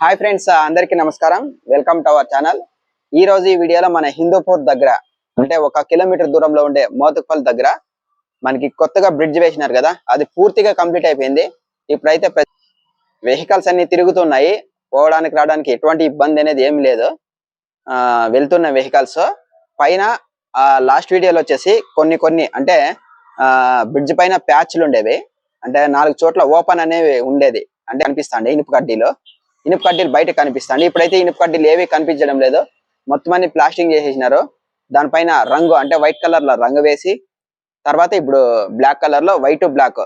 Hi friends, అందరికీ నమస్కారం. Welcome to our channel. ఈ రోజు ఈ వీడియోలో మన హిందూపూర్ దగ్గర అంటే 1 కిలోమీటర్ దూరంలో ఉండే మోతుకుపల్లి దగ్గర మనకి కొత్తగా బ్రిడ్జ్ వేసినారు కదా, అది పూర్తిగా కంప్లీట్ అయిపోయింది. ఇప్పుడైతే వెహికల్స్ అన్ని తిరుగుతున్నాయి. పోవడానికి రావడానికి ఎటువంటి ఇబ్బంది అనేది ఏమి లేదు. వెళ్తున్న వెహికల్స్ పైన లాస్ట్ వీడియోలో వచ్చేసి కొన్ని అంటే బ్రిడ్జ్ పైన ప్యాచ్లు ఉండేవి. అంటే 4 చోట్ల ఓపెన్ అనేవి ఉండేది. అంటే అనిపిస్తాండి ఇనుప కడ్డీలు బయట కనిపిస్తాండి. ఇప్పుడైతే ఇనుప కడ్డీలు ఏవి కనిపించడం లేదు. మొత్తం అన్ని ప్లాస్టింగ్ చేసేసినారు. దానిపైన రంగు అంటే వైట్ కలర్ లో రంగు వేసి, తర్వాత ఇప్పుడు బ్లాక్ కలర్ లో వైట్ బ్లాక్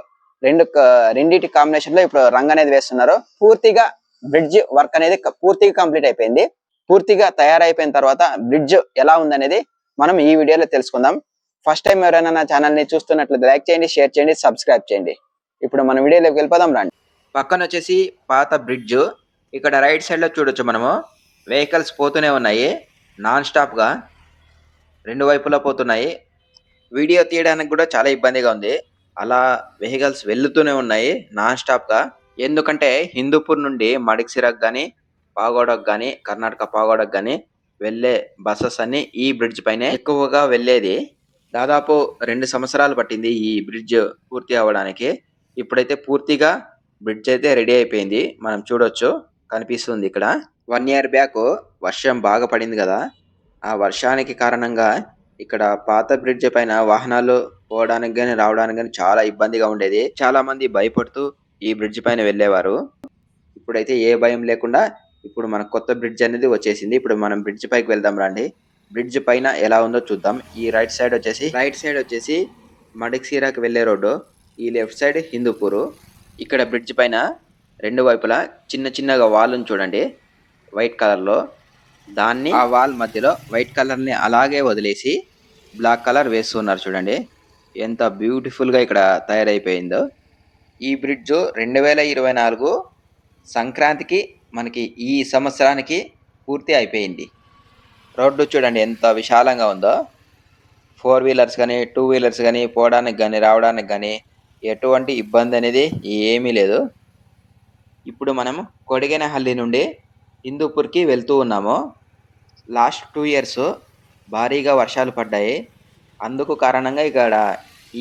రెండింటి కాంబినేషన్ లో ఇప్పుడు రంగు అనేది వేస్తున్నారు. పూర్తిగా బ్రిడ్జ్ వర్క్ అనేది పూర్తిగా కంప్లీట్ అయిపోయింది. పూర్తిగా తయారైపోయిన తర్వాత బ్రిడ్జ్ ఎలా ఉందనేది మనం ఈ వీడియోలో తెలుసుకుందాం. ఫస్ట్ టైం ఎవరైనా నా ఛానల్ ని చూస్తున్నట్లయితే లైక్ చేయండి, షేర్ చేయండి, సబ్స్క్రైబ్ చేయండి. ఇప్పుడు మన వీడియోలోకి వెళ్ళిపోదాం రండి. పక్కన వచ్చేసి పాత బ్రిడ్జ్. ఇక్కడ రైట్ సైడ్ లో చూడొచ్చు మనము వెహికల్స్ పోతూనే ఉన్నాయి. నాన్ స్టాప్ గా 2 వైపులా పోతున్నాయి. వీడియో తీయడానికి కూడా చాలా ఇబ్బందిగా ఉంది. అలా వెహికల్స్ వెళ్తూనే ఉన్నాయి నాన్ స్టాప్ గా. ఎందుకంటే హిందూపూర్ నుండి మడిక్సిరాకు గానీ, పాగోడకు గానీ, కర్ణాటక పాగోడకు గానీ వెళ్లే బస్సెస్ అన్ని ఈ బ్రిడ్జ్ పైనే ఎక్కువగా వెళ్లేది. దాదాపు 2 సంవత్సరాలు పట్టింది ఈ బ్రిడ్జ్ పూర్తి అవ్వడానికి. ఇప్పుడైతే పూర్తిగా బ్రిడ్జ్ అయితే రెడీ అయిపోయింది. మనం చూడొచ్చు, కనిపిస్తుంది ఇక్కడ. 1 ఇయర్ బ్యాక్ వర్షం బాగా పడింది కదా, ఆ వర్షానికి కారణంగా ఇక్కడ పాత బ్రిడ్జ్ పైన వాహనాలు పోవడానికి గానీ రావడానికి గానీ చాలా ఇబ్బందిగా ఉండేది. చాలా మంది భయపడుతూ ఈ బ్రిడ్జ్ పైన వెళ్ళేవారు. ఇప్పుడైతే ఏ భయం లేకుండా ఇప్పుడు మన కొత్త బ్రిడ్జ్ అనేది వచ్చేసింది. ఇప్పుడు మనం బ్రిడ్జ్ పైకి వెళ్దాం రండి. బ్రిడ్జ్ పైన ఎలా ఉందో చూద్దాం. ఈ రైట్ సైడ్ వచ్చేసి మడిక్సిరాకు వెళ్లే రోడ్డు, ఈ లెఫ్ట్ సైడ్ హిందూపూర్. ఇక్కడ బ్రిడ్జ్ పైన 2 వైపులా చిన్నగా వాల్ ఉంది చూడండి, వైట్ కలర్ లో. దాన్ని ఆ వాల్ మధ్యలో వైట్ కలర్ ని అలాగే వదిలేసి బ్లాక్ కలర్ వేస్తున్నారు చూడండి. ఎంత బ్యూటిఫుల్ గా ఇక్కడ తయారైపోయిందో. ఈ బ్రిడ్జ్ 2024 సంక్రాంతికి మనకి ఈ సంవత్సరానికి పూర్తి అయిపోయింది. రోడ్డు చూడండి ఎంత విశాలంగా ఉందో. 4 వీలర్స్ కానీ 2 వీలర్స్ కానీ పోవడానికి కానీ రావడానికి కానీ ఎటువంటి ఇబ్బంది అనేది ఏమీ లేదు. ఇప్పుడు మనం కొడిగేనహల్లి నుండి హిందూపూర్కి వెళ్తూ ఉన్నాము. లాస్ట్ 2 ఇయర్స్ భారీగా వర్షాలు పడ్డాయి. అందుకు కారణంగా ఇక్కడ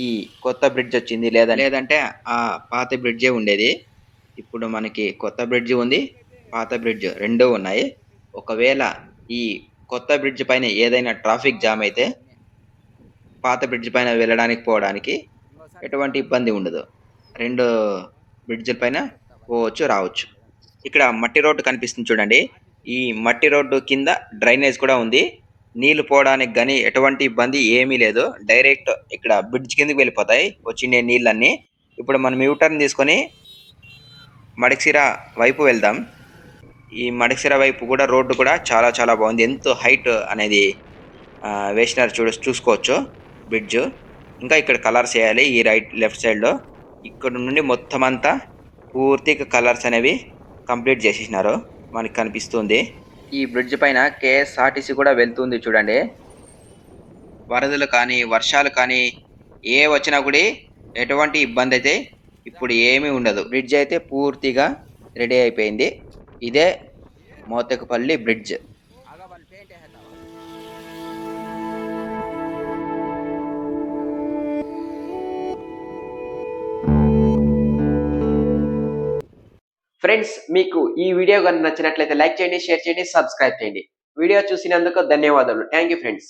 ఈ కొత్త బ్రిడ్జ్ వచ్చింది. లేదంటే ఆ పాత బ్రిడ్జే ఉండేది. ఇప్పుడు మనకి కొత్త బ్రిడ్జ్ ఉంది, పాత బ్రిడ్జ్ 2 ఉన్నాయి. ఒకవేళ ఈ కొత్త బ్రిడ్జ్ పైన ఏదైనా ట్రాఫిక్ జామ్ అయితే పాత బ్రిడ్జ్ పైన వెళ్ళడానికి పోవడానికి ఎటువంటి ఇబ్బంది ఉండదు. 2 బ్రిడ్జ్ల పైన పోవచ్చు రావచ్చు. ఇక్కడ మట్టి రోడ్డు కనిపిస్తుంది చూడండి. ఈ మట్టి రోడ్డు కింద డ్రైనేజ్ కూడా ఉంది. నీళ్లు పోవడానికి కానీ ఎటువంటి ఇబ్బంది ఏమీ లేదు. డైరెక్ట్ ఇక్కడ బ్రిడ్జ్ కిందకి వెళ్ళిపోతాయి వచ్చిండే నీళ్ళన్నీ. ఇప్పుడు మనం యూటర్న్ తీసుకొని మడిక్సిరా వైపు వెళ్దాం. ఈ మడిక్సిరా వైపు కూడా రోడ్డు కూడా చాలా బాగుంది. ఎంత హైట్ అనేది వేసినారు చూసుకోవచ్చు బ్రిడ్జ్. ఇంకా ఇక్కడ కలర్స్ వేయాలి ఈ లెఫ్ట్ సైడ్ లో. ఇక్కడ నుండి మొత్తం అంతా పూర్తిగా కలర్స్ అనేవి కంప్లీట్ చేసేసినారు, మనకి కనిపిస్తుంది. ఈ బ్రిడ్జ్ పైన KSRTC కూడా వెళ్తుంది చూడండి. వరదలు కానీ వర్షాలు కానీ ఏ వచ్చినా కూడా ఎటువంటి ఇబ్బంది అయితే ఇప్పుడు ఏమీ ఉండదు. బ్రిడ్జ్ అయితే పూర్తిగా రెడీ అయిపోయింది. ఇదే మోతకుపల్లి బ్రిడ్జ్. ఫ్రెండ్స్, మీకు ఈ వీడియో కనుక నచ్చినట్లయితే లైక్ చేయండి, షేర్ చేయండి, సబ్స్క్రైబ్ చేయండి. వీడియో చూసినందుకు ధన్యవాదాలు. Thank you friends.